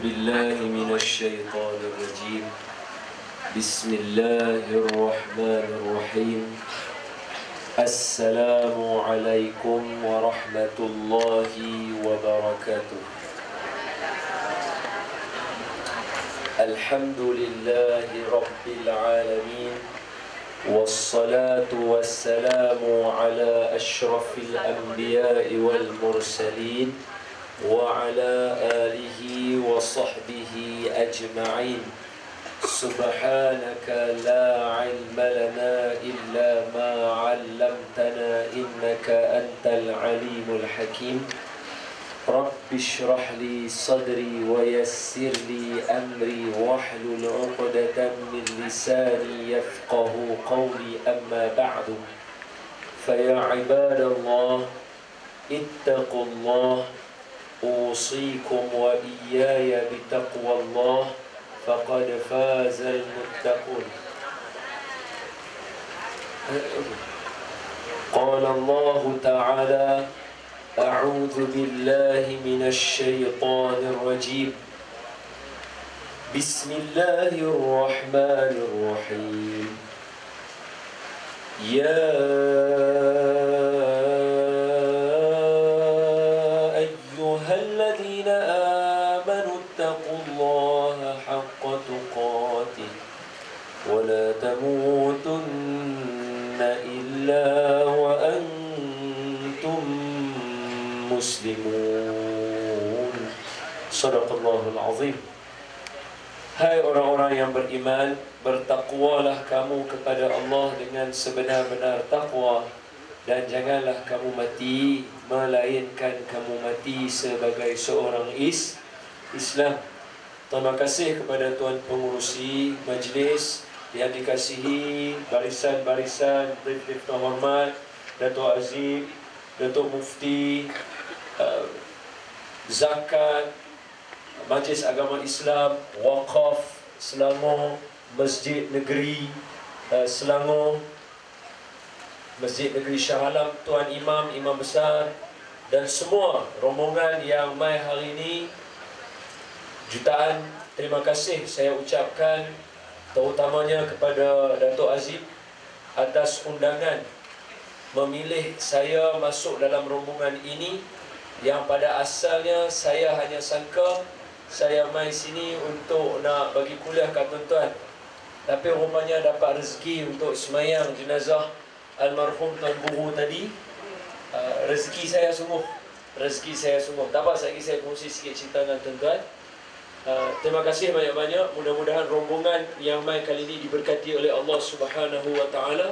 بالله من الشيطان الرجيم. بسم الله الرحمن الرحيم. السلام عليكم ورحمة الله وبركاته. الحمد لله رب العالمين، والصلاة والسلام على أشرف الأنبياء والمرسلين وعلى آله وصحبه أجمعين. سبحانك لا علم لنا إلا ما علمتنا إنك أنت العليم الحكيم. رب اشرح لي صدري ويسر لي أمري واحلل عقدة من لساني يفقه قولي. أما بعد، فيا عباد الله اتقوا الله، أوصيكم وإياي بتقوى الله، فقد فاز المتقون. قال الله تعالى: أعوذ بالله من الشيطان الرجيم. بسم الله الرحمن الرحيم. يا أيها الذين آمنوا اتقوا الله حق تقاته ولا تموتن إلا وأنتم muslimun. Sadaqallahul azim. Hai orang-orang yang beriman, bertakwalah kamu kepada Allah dengan sebenar-benar takwa, dan janganlah kamu mati melainkan kamu mati sebagai seorang Islam. Terima kasih kepada tuan pengurusi majlis yang dikasihi, barisan-barisan brief terhormat, Dato' Aziz, Dato' Mufti, Zakat, Majlis Agama Islam, Waqaf Selangor, Masjid Negeri Selangor, Masjid Negeri Shah Alam, Tuan Imam, Imam Besar, dan semua rombongan yang mai hari ini. Jutaan terima kasih saya ucapkan, terutamanya kepada Dato' Aziz atas undangan memilih saya masuk dalam rombongan ini, yang pada asalnya saya hanya sangka saya mai sini untuk nak bagi kuliah kat tuan-tuan, tapi rupanya dapat rezeki untuk semayang jenazah almarhum Tuan Guru tadi. Rezeki saya sungguh. Tak apa, saya kongsi sikit cerita dengan tuan-tuan. Terima kasih banyak-banyak. Mudah-mudahan rombongan yang mai kali ini diberkati oleh Allah Subhanahu wa taala.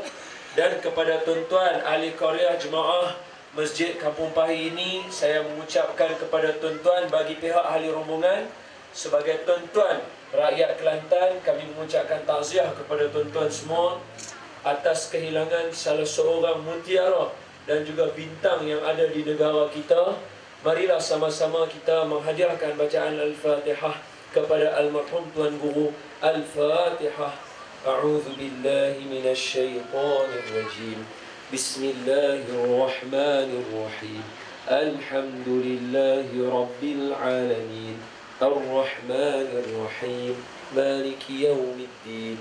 Dan kepada tuan-tuan ahli qaryah jemaah Masjid Kampung Pahi ini, saya mengucapkan kepada tuan-tuan bagi pihak ahli rombongan, sebagai tuan-tuan rakyat Kelantan, kami mengucapkan takziah kepada tuan-tuan semua atas kehilangan salah seorang mutiara dan juga bintang yang ada di negara kita. Marilah sama-sama kita menghadiahkan bacaan Al-Fatihah kepada almarhum Tuan Guru. Al-Fatihah. أعوذ بالله من الشيطان الرجيم. بسم الله الرحمن الرحيم. الحمد لله رب العالمين، الرحمن الرحيم، مالك يوم الدين،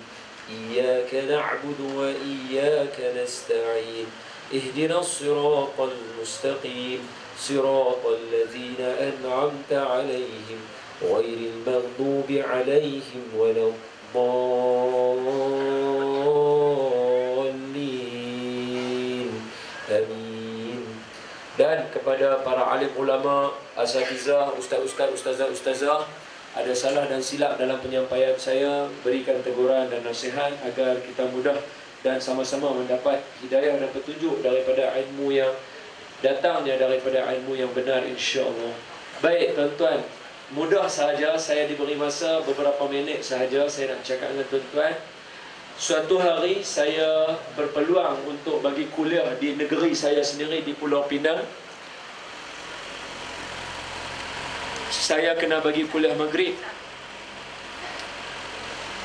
إياك نعبد وإياك نستعين، اهدنا الصراط المستقيم، صراط الذين أنعمت عليهم غير المغضوب عليهم ولا Dhalin. Amin. Dan kepada para alim ulama, asatizah, ustazah, ada salah dan silap dalam penyampaian saya, berikan teguran dan nasihat agar kita mudah dan sama-sama mendapat hidayah dan petunjuk daripada ilmu yang datangnya daripada ilmu yang benar, insya-Allah. Baik tuan-tuan, mudah sahaja saya diberi masa beberapa minit sahaja saya nak cakap dengan tuan-tuan. Suatu hari saya berpeluang untuk bagi kuliah di negeri saya sendiri di Pulau Pinang. Saya kena bagi kuliah maghrib.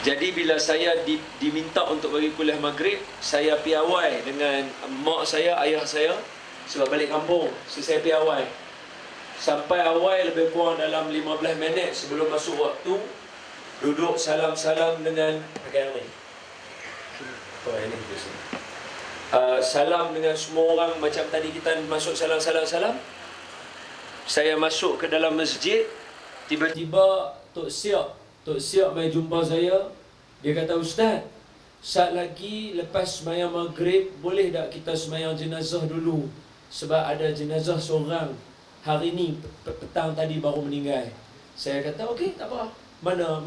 Jadi bila saya diminta untuk bagi kuliah maghrib, saya piawai dengan mak saya, ayah saya, sebab balik kampung, so saya piawai. Sampai awal lebih kurang dalam 15 minit sebelum masuk waktu, duduk salam-salam dengan pakai yang ni. Oh, ini di sini. Salam dengan semua orang macam tadi kita masuk salam. Saya masuk ke dalam masjid, tiba-tiba Tok Siap mai jumpa saya. Dia kata, "Ustaz, saat lagi lepas sembahyang maghrib, boleh tak kita sembahyang jenazah dulu? Sebab ada jenazah seorang hari ni petang tadi baru meninggal." Saya kata, "Okey, tak apa. Mana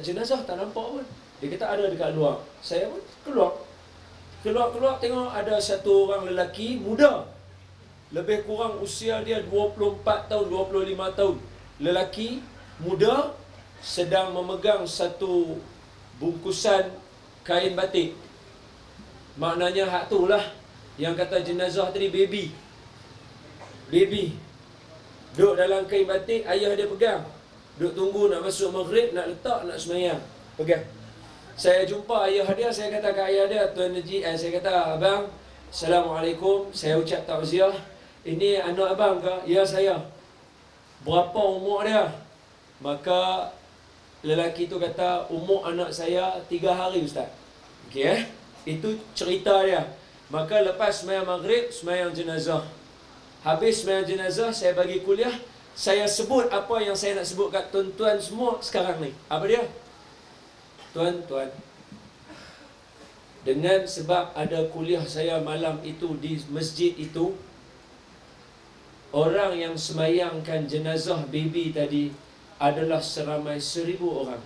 jenazah tak nampak pun." Dia kata, "Ada dekat luar." Saya pun keluar tengok ada satu orang lelaki muda. Lebih kurang usia dia 24 tahun, 25 tahun. Lelaki muda sedang memegang satu bungkusan kain batik. Maknanya hak tu lah yang kata jenazah tadi, baby. Duduk dalam kain batik, ayah dia pegang. Duduk tunggu nak masuk maghrib, nak letak, nak sembahyang. Pegang. Saya jumpa ayah dia, saya kata ke ayah dia, Tuan Haji, saya kata, "Abang, Assalamualaikum." Saya ucap takziah. "Ini anak abang ke?" "Ya, saya." "Berapa umur dia?" Maka lelaki tu kata, "Umur anak saya 3 hari, Ustaz." Okey, itu cerita dia. Maka lepas sembahyang maghrib, sembahyang jenazah. Habis sembahyang jenazah, saya bagi kuliah. Saya sebut apa yang saya nak sebut kat tuan-tuan semua sekarang ni. Apa dia? Tuan-tuan, dengan sebab ada kuliah saya malam itu di masjid itu, orang yang sembahyangkan jenazah baby tadi adalah seramai 1000 orang.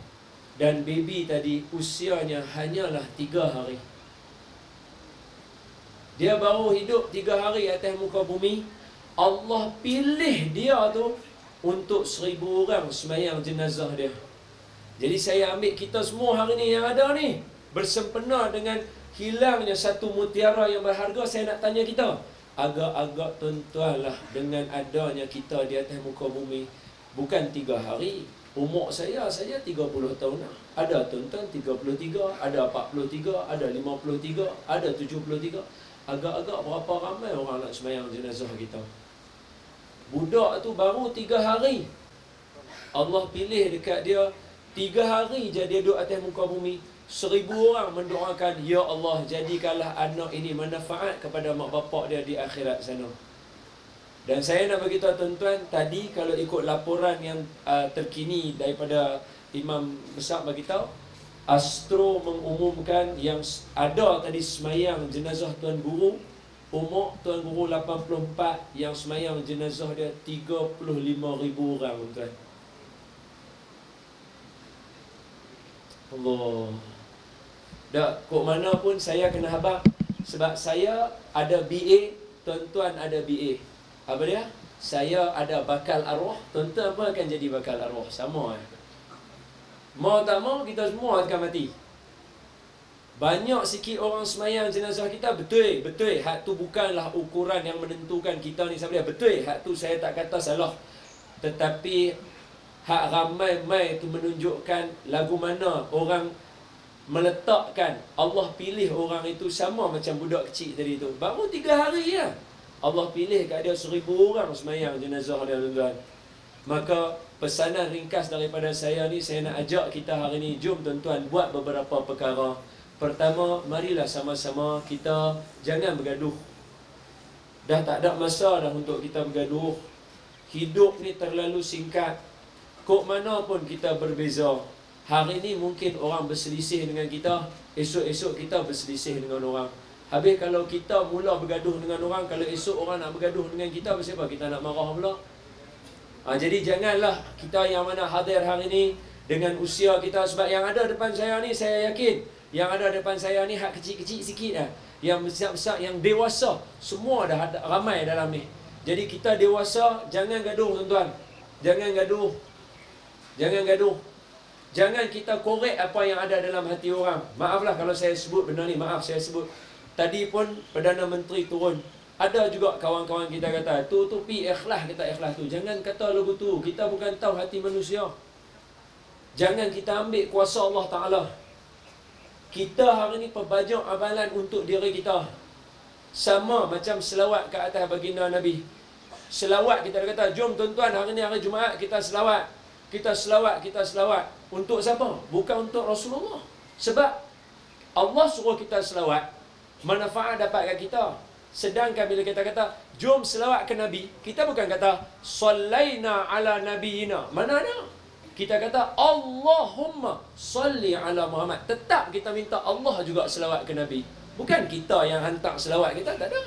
Dan baby tadi usianya hanyalah 3 hari. Dia baru hidup 3 hari atas muka bumi. Allah pilih dia tu untuk 1000 orang sembahyang jenazah dia. Jadi saya ambil kita semua hari ni yang ada ni, bersempena dengan hilangnya satu mutiara yang berharga. Saya nak tanya kita, agak-agak tuan-tuan lah dengan adanya kita di atas muka bumi. Bukan 3 hari. Umur saya saja 30 tahun lah. Ada tuan-tuan 33, ada 43, ada 53, ada 73. Agak-agak berapa ramai orang nak sembahyang jenazah kita. Budak tu baru 3 hari. Allah pilih dekat dia 3 hari je dia duduk atas muka bumi. 1000 orang mendoakan, "Ya Allah, jadikanlah anak ini manfaat kepada mak bapak dia di akhirat sana." Dan saya nak beritahu tuan-tuan, tadi kalau ikut laporan yang terkini daripada Imam Besar beritahu, Astro mengumumkan yang ada tadi semayang jenazah Tuan Guru, umur Tuan Guru 84, yang semayang jenazah dia 35,000 orang, tuan. Allah. Dah, kok mana pun saya kena habaq. Sebab saya ada BA, tuan-tuan ada BA. Apa dia? Saya ada bakal arwah, tuan-tuan apa akan jadi bakal arwah? Sama Mau tak mau, kita semua akan mati. Banyak sikit orang semayang jenazah kita, betul. Hak tu bukanlah ukuran yang menentukan kita ni siapa dia. Betul, hak tu saya tak kata salah. Tetapi hak ramai tu menunjukkan lagu mana orang meletakkan. Allah pilih orang itu sama macam budak kecil tadi tu. Baru 3 hari ya. Allah pilih kat dia 1000 orang semayang jenazah dia, tuan-tuan. Maka pesanan ringkas daripada saya ni, saya nak ajak kita hari ni, jom tuan-tuan buat beberapa perkara. Pertama, marilah sama-sama kita jangan bergaduh. Dah tak ada masa dah untuk kita bergaduh. Hidup ni terlalu singkat. Kok mana pun kita berbeza. Hari ni mungkin orang berselisih dengan kita, esok-esok kita berselisih dengan orang. Habis kalau kita mula bergaduh dengan orang, kalau esok orang nak bergaduh dengan kita, siapa kita nak marah pula? Jadi janganlah kita yang mana hadir hari ni dengan usia kita. Sebab yang ada depan saya ni, saya yakin yang ada depan saya ni hak kecil-kecil sikit dah. Yang besar-besar, yang dewasa, semua dah ada, ramai dalam ni. Jadi kita dewasa, jangan gaduh, tuan-tuan. Jangan gaduh. Jangan kita korek apa yang ada dalam hati orang. Maaflah kalau saya sebut benda ni, maaf saya sebut. Tadi pun Perdana Menteri turun. Ada juga kawan-kawan kita kata, tu pi ikhlas, kita ikhlas tu. Jangan kata lagu tu, kita bukan tahu hati manusia. Jangan kita ambil kuasa Allah Ta'ala. Kita hari ni perbajak amalan untuk diri kita. Sama macam selawat ke atas baginda Nabi. selawat, kita kata, jom tuan-tuan, hari ni hari Jumaat, kita selawat. Kita selawat. Untuk siapa? Bukan untuk Rasulullah. Sebab Allah suruh kita selawat, manfaat dapat kat kita. Sedangkan bila kita kata, jom selawat ke Nabi, kita bukan kata, sallaina ala nabiyina. Mana ada? Kita kata, Allahumma salli ala Muhammad. Tetap kita minta Allah juga selawat ke Nabi. Bukan kita yang hantar selawat kita, tak ada.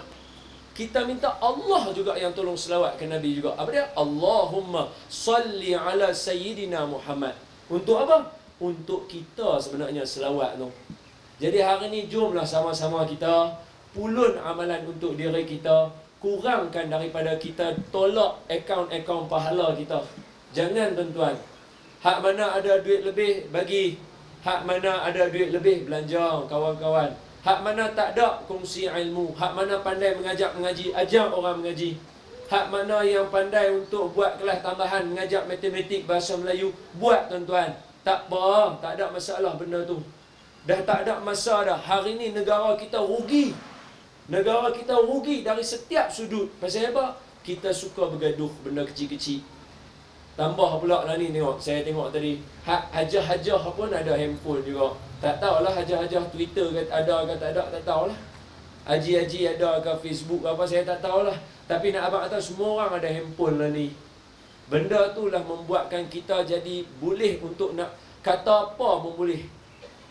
Kita minta Allah juga yang tolong selawat ke Nabi juga. Apa dia? Allahumma salli ala Sayyidina Muhammad. Untuk apa? Untuk kita sebenarnya selawat tu. Jadi hari ni jomlah sama-sama kita pulun amalan untuk diri kita. Kurangkan daripada kita tolak akaun-akaun pahala kita. Jangan tuan-tuan. Hak mana ada duit lebih, bagi. Hak mana ada duit lebih, belanja kawan-kawan. Hak mana tak ada, kongsi ilmu. Hak mana pandai mengaji, ajar orang mengaji. Hak mana yang pandai untuk buat kelas tambahan, mengajar matematik, bahasa Melayu, buat tuan-tuan. Tak apa, tak ada masalah benda tu. Dah tak ada masa dah. Hari ni negara kita rugi. Negara kita rugi dari setiap sudut. Pasal apa? Kita suka bergaduh benda kecil-kecil. Tambah pula lah ni tengok. Saya tengok tadi. Hajah-hajah pun ada handphone juga. Tak tahulah hajah-hajah Twitter ada ke tak ada. Tak tahulah. Haji-haji ada ke Facebook ke apa. Saya tak tahulah. Tapi nak abang kata semua orang ada handphone lah ni. Benda tu lah membuatkan kita jadi boleh untuk nak kata apa pun boleh.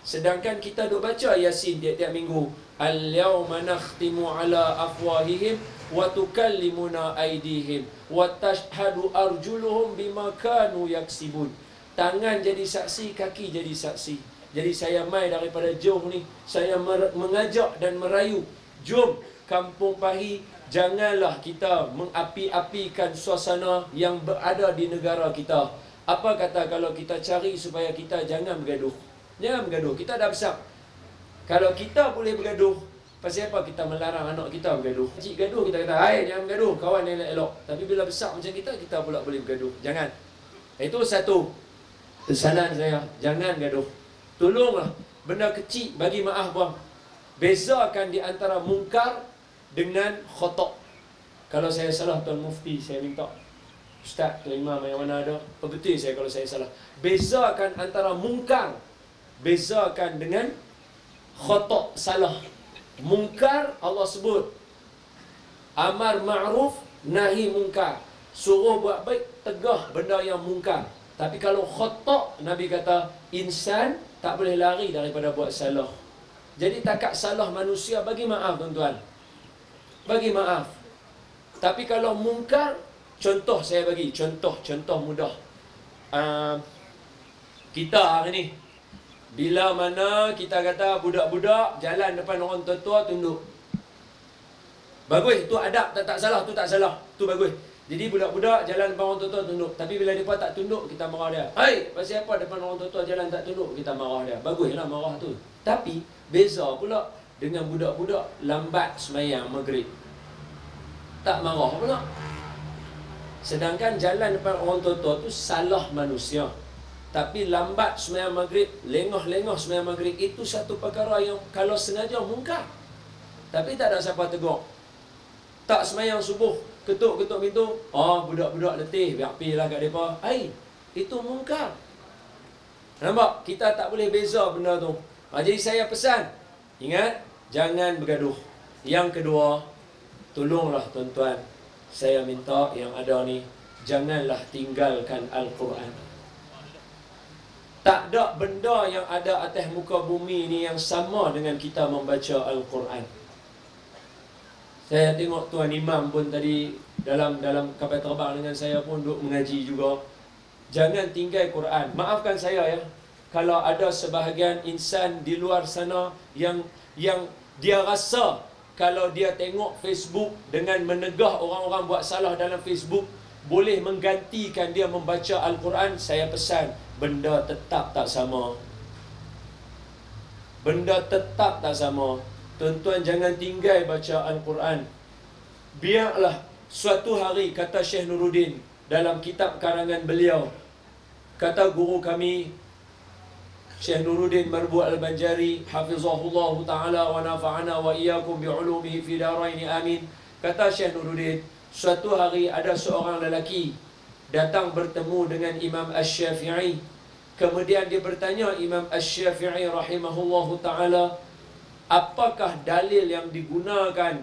Sedangkan kita duk baca Yasin tiap-tiap minggu. Al-yawma nakhtimu ala afwahihim wa tukallimuna aydihim wa tashhadu arjuluhum bima kanu yaksibun. Tangan jadi saksi, kaki jadi saksi. Jadi saya mai daripada jauh ni, saya mengajak dan merayu, jom Kampung Pahi, janganlah kita mengapi-apikan suasana yang berada di negara kita. Apa kata kalau kita cari supaya kita jangan bergaduh? Jangan bergaduh, kita dah besar. Kalau kita boleh bergaduh, pasal apa kita melarang anak kita bergaduh? Cik gaduh, kita kata, hai jangan bergaduh, kawan elok-elok. Tapi bila besar macam kita pula boleh bergaduh. Jangan. Itu satu pesanan saya, jangan gaduh. Tolonglah, benda kecil bagi maaf bang. Bezakan di antara mungkar dengan khotok. Kalau saya salah Tuan Mufti, saya minta Ustaz, Tuan Imam yang mana ada, perbetul saya kalau saya salah. Bezakan antara mungkar, bezakan dengan khotok, salah. Mungkar Allah sebut amar ma'ruf nahi mungkar, suruh buat baik, tegah benda yang mungkar. Tapi kalau khotok, Nabi kata insan tak boleh lari daripada buat salah. Jadi takat salah manusia, bagi maaf tuan-tuan, bagi maaf. Tapi kalau mungkar, contoh saya bagi, contoh mudah. Kita hari ni, bila mana kita kata budak-budak jalan depan orang tua-tua tunduk. Bagus, tu adab, tak salah, tu tak salah, tu bagus. Jadi budak-budak jalan depan orang tua-tua tunduk. Tapi bila mereka tak tunduk, kita marah dia. Hai, pasal apa depan orang tua-tua jalan tak tunduk? Kita marah dia. Baguslah marah tu. Tapi beza pula dengan budak-budak lambat semayang maghrib. Tak marah pula. Sedangkan jalan depan orang tua-tua tu salah manusia. Tapi lambat semayang maghrib, lengah-lengah semayang maghrib, itu satu perkara yang kalau sengaja mungkar. Tapi tak ada siapa tegur. Tak semayang subuh, ketuk-ketuk pintu, budak-budak letih, biar pergilah kat mereka. Hai, itu mungkar. Nampak? Kita tak boleh beza benda tu. Jadi saya pesan, ingat, jangan bergaduh. Yang kedua, tolonglah tuan-tuan, saya minta yang ada ni, janganlah tinggalkan Al-Quran. Tak ada benda yang ada atas muka bumi ni yang sama dengan kita membaca Al-Quran. Saya tengok Tuan Imam pun tadi dalam kapal terbang dengan saya pun duduk mengaji juga. Jangan tinggal Quran. Maafkan saya ya, kalau ada sebahagian insan di luar sana yang dia rasa kalau dia tengok Facebook dengan menegah orang-orang buat salah dalam Facebook boleh menggantikan dia membaca Al-Quran. Saya pesan, benda tetap tak sama. Benda tetap tak sama. Tuan-tuan jangan tinggal baca Al-Quran. Biarlah suatu hari, kata Syekh Nuruddin dalam kitab karangan beliau, kata guru kami Syekh Nuruddin Marbu' Al-Banjari hafizahullah ta'ala wa nafa'ana wa iyyakum bi'ulumihi fi darain amin. Kata Syekh Nuruddin, Suatu hari ada seorang lelaki datang bertemu dengan Imam Asy-Syafi'i. Kemudian dia bertanya Imam Asy-Syafi'i rahimahullahu ta'ala, apakah dalil yang digunakan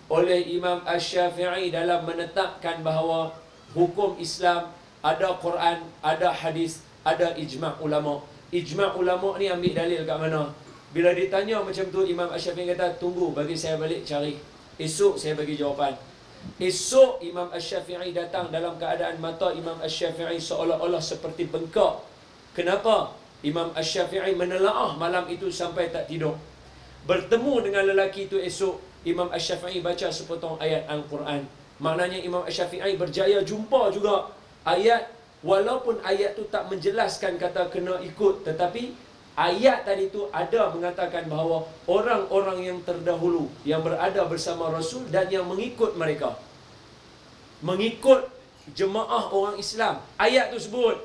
oleh Imam Asy-Syafi'i dalam menetapkan bahawa hukum Islam ada Quran, ada hadis, ada ijma' ulama. Ijma' ulama ni ambil dalil kat mana? Bila ditanya macam tu, Imam Asy-Syafi'i kata, tunggu, bagi saya balik cari. Esok saya bagi jawapan. Esok Imam Asy-Syafi'i datang dalam keadaan mata Imam Asy-Syafi'i seolah-olah seperti bengkak. Kenapa? Imam Asy-Syafi'i menelaah malam itu sampai tak tidur. Bertemu dengan lelaki itu esok, Imam Asy-Syafi'i baca sepotong ayat Al-Quran. Maknanya Imam Asy-Syafi'i berjaya jumpa juga ayat, walaupun ayat tu tak menjelaskan kata kena ikut, tetapi ayat tadi tu ada mengatakan bahawa orang-orang yang terdahulu yang berada bersama Rasul dan yang mengikut mereka, mengikut jemaah orang Islam, ayat tu sebut.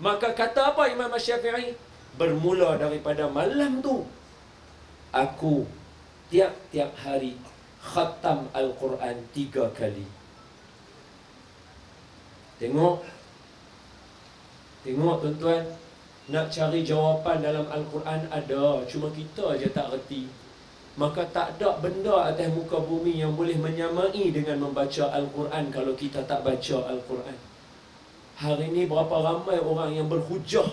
Maka kata apa Imam Asy-Syafi'i? Bermula daripada malam tu, aku tiap-tiap hari khatam Al-Quran 3 kali. Tengok tuan-tuan, nak cari jawapan dalam Al-Quran ada, cuma kita aja tak reti. Maka tak ada benda atas muka bumi yang boleh menyamai dengan membaca Al-Quran kalau kita tak baca Al-Quran. Hari ini berapa ramai orang yang berhujah,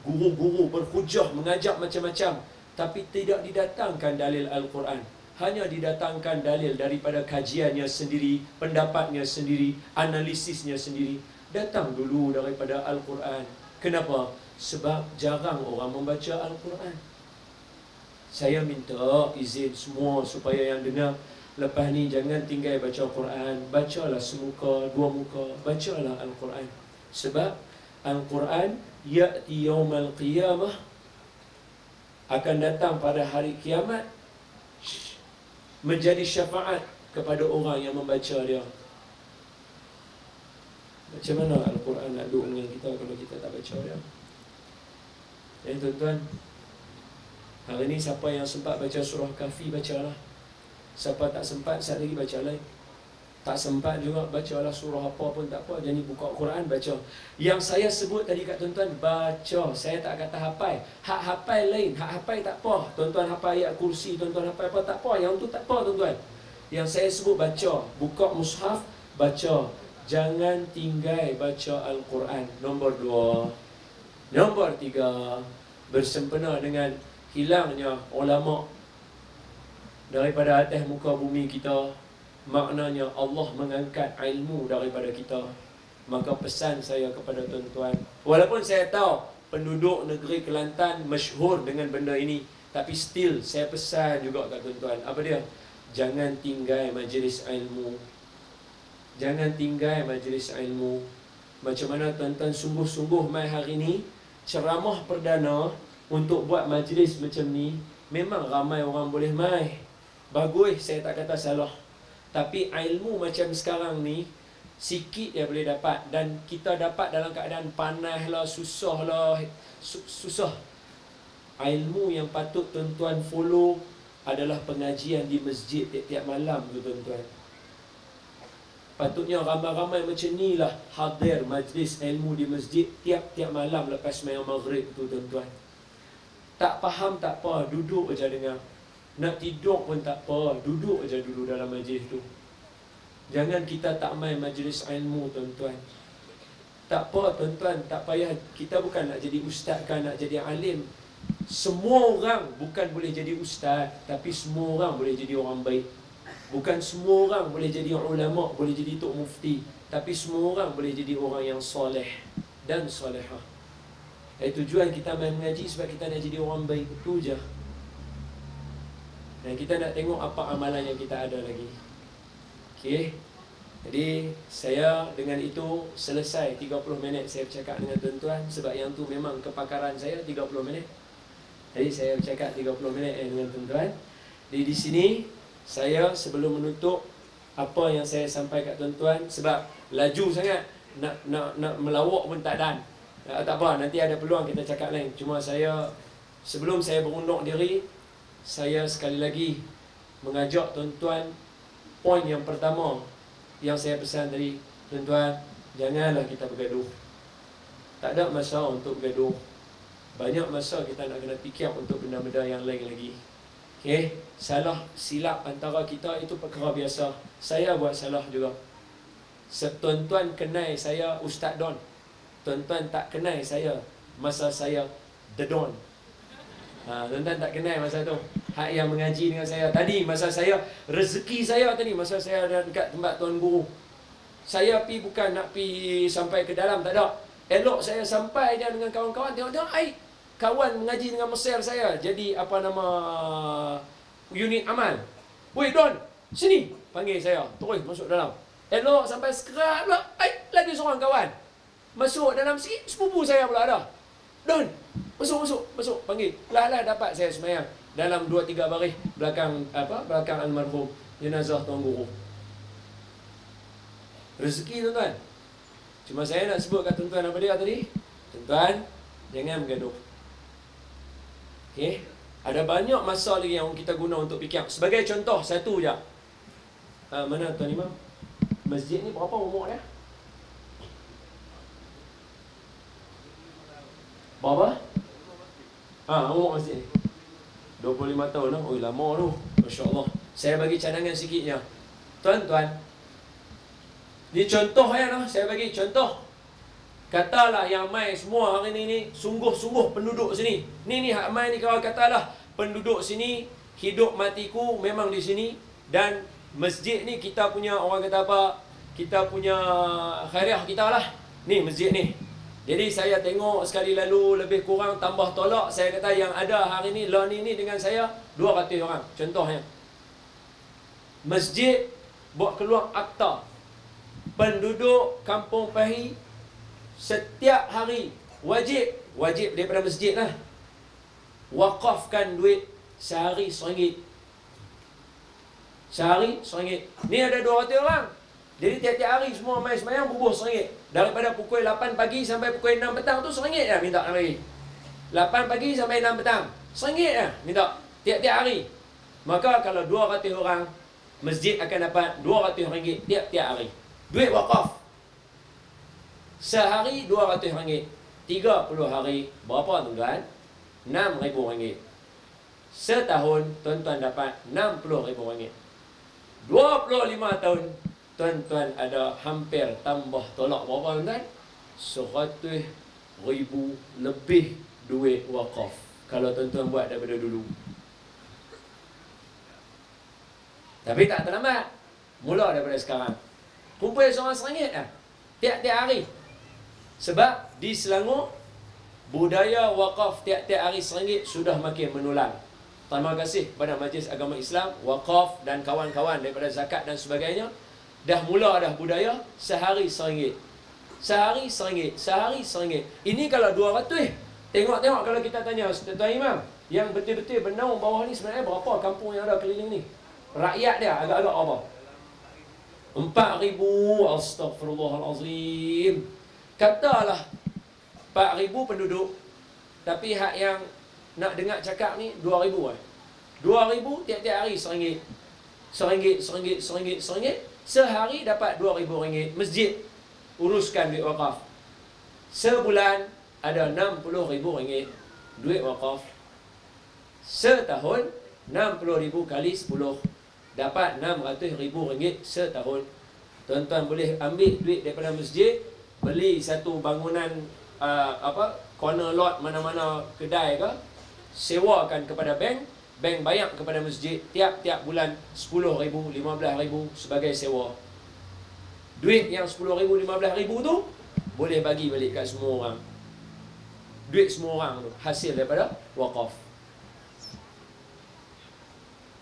guru-guru berhujah, mengajak macam-macam, tapi tidak didatangkan dalil Al-Quran. Hanya didatangkan dalil daripada kajiannya sendiri, pendapatnya sendiri, analisisnya sendiri. Datang dulu daripada Al-Quran. Kenapa? Sebab jarang orang membaca Al-Quran. Saya minta izin semua supaya yang dengar, lepas ni jangan tinggal baca Quran. Bacalah semuka, dua muka, bacalah Al-Quran. Sebab Al-Quran ya'ti yaumal qiyamah, akan datang pada hari kiamat, menjadi syafaat kepada orang yang membaca dia. Macam mana Al-Quran nak duduk dengan kita kalau kita tak baca dia? Tuan-tuan, hari ni siapa yang sempat baca surah Kahfi, bacalah. Siapa tak sempat, saat lagi baca lain. Tak sempat juga, bacalah surah apa pun tak apa, jadi buka Quran, baca. Yang saya sebut tadi kat tuan-tuan, baca. Saya tak kata hafal. Hak hafal lain, hak hafal tak apa. Tuan-tuan hafal ayat kursi, tuan-tuan hafal apa, tak apa. Yang tu tak apa tuan-tuan. Yang saya sebut baca. Buka mushaf, baca. Jangan tinggal baca Al-Quran. Nombor 2. Nombor 3, bersempena dengan hilangnya ulama daripada atas muka bumi kita, maknanya Allah mengangkat ilmu daripada kita. Maka pesan saya kepada tuan-tuan, walaupun saya tahu penduduk negeri Kelantan masyhur dengan benda ini, tapi still saya pesan juga kat tuan-tuan. Apa dia? Jangan tinggal majlis ilmu. Jangan tinggal majlis ilmu. Macam mana tuan-tuan sungguh-sungguh mai hari ni ceramah perdana untuk buat majlis macam ni, memang ramai orang boleh mai. Bagus, saya tak kata salah. Tapi ilmu macam sekarang ni, sikit dia boleh dapat. Dan kita dapat dalam keadaan panas lah, susah lah, susah. Ilmu yang patut tuan-tuan follow adalah pengajian di masjid tiap-tiap malam tu tuan-tuan. Patutnya ramai-ramai macam ni lah hadir majlis ilmu di masjid tiap-tiap malam lepas sembahyang maghrib tu tuan-tuan. Tak faham tak apa, duduk aja dengar. Nak tidur pun tak apa, duduk aja dulu dalam majlis tu. Jangan kita tak main majlis ilmu tuan-tuan. Tak apa tuan-tuan, tak payah. Kita bukan nak jadi ustaz kan, nak jadi alim. Semua orang bukan boleh jadi ustaz, tapi semua orang boleh jadi orang baik. Bukan semua orang boleh jadi ulama, boleh jadi tok mufti, tapi semua orang boleh jadi orang yang soleh dan solehah. Tujuan kita main mengaji sebab kita nak jadi orang baik, itu je. Dan kita nak tengok apa amalan yang kita ada lagi. Okey. Jadi saya dengan itu selesai 30 minit saya bercakap dengan tuan-tuan, sebab yang tu memang kepakaran saya 30 minit. Jadi saya bercakap 30 minit dengan tuan-tuan. Jadi di sini saya sebelum menutup apa yang saya sampaikan kat tuan-tuan, sebab laju sangat nak melawak pun tak dan. Tak apa, nanti ada peluang kita cakap lain. Cuma saya sebelum saya berundur diri, saya sekali lagi mengajak tuan-tuan, poin yang pertama, yang saya pesan tadi, tuan-tuan, janganlah kita bergaduh. Tak ada masa untuk bergaduh. Banyak masa kita nak kena fikir untuk benda-benda yang lain lagi. Okey, salah silap antara kita itu perkara biasa. Saya buat salah juga. Tuan-tuan kenal saya Ustaz Don. Tuan-tuan tak kenal saya masa saya The Don. Tuan-tuan tak kenal masa tu. Hak yang mengaji dengan saya tadi, masa saya rezeki saya tadi, masa saya ada dekat tempat tuan guru. Saya pi bukan nak pi sampai ke dalam, tak ada. Elok saya sampai dia dengan kawan-kawan, tengok-tengok kawan mengaji dengan Mesir saya. Jadi apa nama unit amal. Woi Don, sini. Panggil saya, terus masuk dalam. Elok sampai sekerat pula, lagi seorang kawan. Masuk dalam sikit, sepupu saya pula ada. Don, masuk, panggil. Lah dapat saya semayang dalam 2-3 baris belakang almarhum jenazah tuan guru. Rezeki tuan-tuan. Cuma saya nak sebut kat tuan-tuan apa dia tadi? Tuan-tuan, jangan bergaduh. Okey, ada banyak masa lagi yang kita guna untuk fikir. Sebagai contoh satu je. Mana tuan imam? Masjid ni berapa umur dia? Berapa? Umur masjid ni 25 tahun lah. Oh, lama tu. Masya Allah. Saya bagi cadangan sikitnya. Tuan-tuan, ni contoh lah. Saya bagi contoh. Katalah yang mai semua hari ni sungguh-sungguh penduduk sini. Ni hak mai ni kalau katalah penduduk sini, hidup matiku memang di sini. Dan masjid ni kita punya, orang kata apa, kita punya khairiah kita lah. Ni masjid ni. Jadi saya tengok sekali lalu lebih kurang tambah tolak. Saya kata yang ada hari ni, ni dengan saya 200 orang. Contohnya, masjid buat keluar akta. Penduduk Kampung Pahi setiap hari wajib daripada masjid lah, wakafkan duit sehari RM1. Sehari RM1. Ni ada 200 orang. Jadi tiap-tiap hari semua mai semayang bubuh RM1. Daripada pukul 8 pagi sampai pukul 6 petang tu RM1 dah minta lagi. 8 pagi sampai 6 petang RM1 dah minta tiap-tiap hari. Maka kalau 200 orang, masjid akan dapat RM200 tiap-tiap hari. Duit wakaf. Sehari RM200. 30 hari berapa tuan-tuan? RM6,000. Setahun tuan-tuan dapat RM60,000. 25 tahun tuan-tuan ada hampir tambah tolak berapa tuan-tuan? RM100,000 lebih duit wakaf. Kalau tuan-tuan buat daripada dulu. Tapi tak terlambat. Mula daripada sekarang. Kumpul seorang RM1 lah. Tiap-tiap hari. Sebab di Selangor, budaya wakaf tiap-tiap hari RM1 sudah makin menular. Terima kasih kepada Majlis Agama Islam, wakaf dan kawan-kawan daripada zakat dan sebagainya. Dah mula dah budaya sehari RM1. Sehari RM1. Sehari RM1. Ini kalau 200. Tengok-tengok kalau kita tanya Tuan Imam, yang betul-betul Benaun bawah ni sebenarnya berapa kampung yang ada keliling ni? Rakyat dia agak-agak apa? 4,000. Astaghfirullahalazim. Katalah 4,000 penduduk. Tapi hak yang nak dengar cakap ni 2,000 lah. 2,000 tiap-tiap hari RM1. RM1. Sehari dapat RM2,000. Masjid uruskan duit wakaf. Sebulan ada RM60,000 duit wakaf. Setahun 60,000 kali 10 dapat RM600,000 setahun. Tuan-tuan boleh ambil duit daripada masjid, beli satu bangunan corner lot mana-mana kedai ke, sewakan kepada bank, bank bayar kepada masjid tiap-tiap bulan RM10,000, RM15,000 sebagai sewa. Duit yang RM10,000, RM15,000 tu boleh bagi balik kat semua orang. Duit semua orang tu hasil daripada wakaf.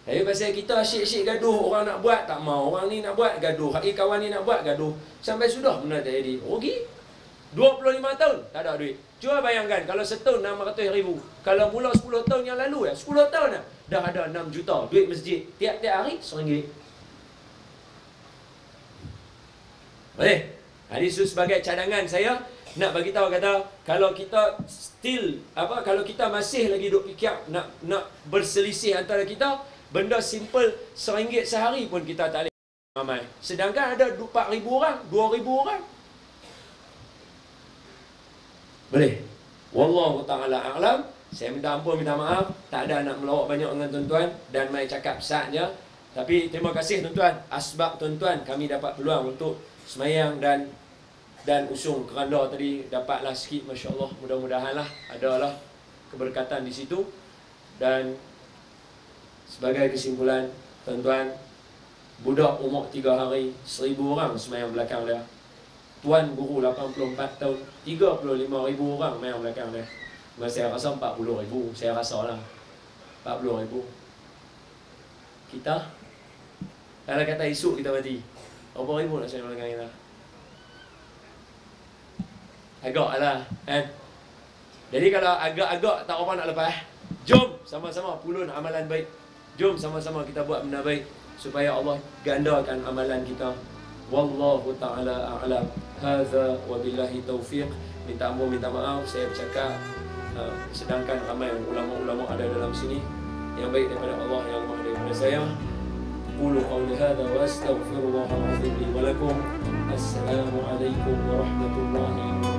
Tapi pasal kita asyik-asyik gaduh, orang nak buat tak mau, orang ni nak buat gaduh, kawan ni nak buat gaduh, sampai sudah benda tak jadi. Rugi 25 tahun tak ada duit. Cuba bayangkan kalau setahun RM600,000. Kalau mula 10 tahun yang lalu 10 tahun dah ada 6 juta duit masjid. Tiap-tiap hari RM1. Boleh? Ini sebagai cadangan saya nak bagi tahu kata kalau kita kalau kita masih lagi duk fikir nak berselisih antara kita, benda simple RM1 sehari pun kita tak boleh. ramai. Sedangkan ada 4,000 orang, 2,000 orang. Boleh. Wallahu ta'ala a'lam. Saya minta ampun, minta maaf. Tak ada nak melawak banyak dengan tuan-tuan. Dan mai cakap sahaja. Tapi terima kasih tuan-tuan. Asbab tuan-tuan kami dapat peluang untuk semayang dan usung keranda tadi. Dapatlah sikit, Masya Allah. Mudah-mudahan lah adalah keberkatan di situ. Dan sebagai kesimpulan, tuan-tuan, budak umur 3 hari, 1,000 orang semayang belakang dia. Tuan guru 84 tahun, 35,000 orang semayang belakang dia. Saya rasa 40,000, saya rasa lah 40,000. Kita, kalau kata esok kita mati, berapa ribu nak semayang belakang kita? Agak lah kan. Jadi kalau agak-agak tak apa nak lepas, jom sama-sama pulun amalan baik. Jom sama-sama kita buat benda baik supaya Allah gandakan amalan kita. Wallahu ta'ala a'lam. Hadza wa billahi taufiq. Minta ampun, minta maaf saya bercakap sedangkan ramai ulama-ulama ada dalam sini. Yang baik daripada Allah, yang maha daripada saya. Qulu qawli hadza wa astaghfirullahal azim li wa lakum. Assalamualaikum warahmatullahi wabarakatuh.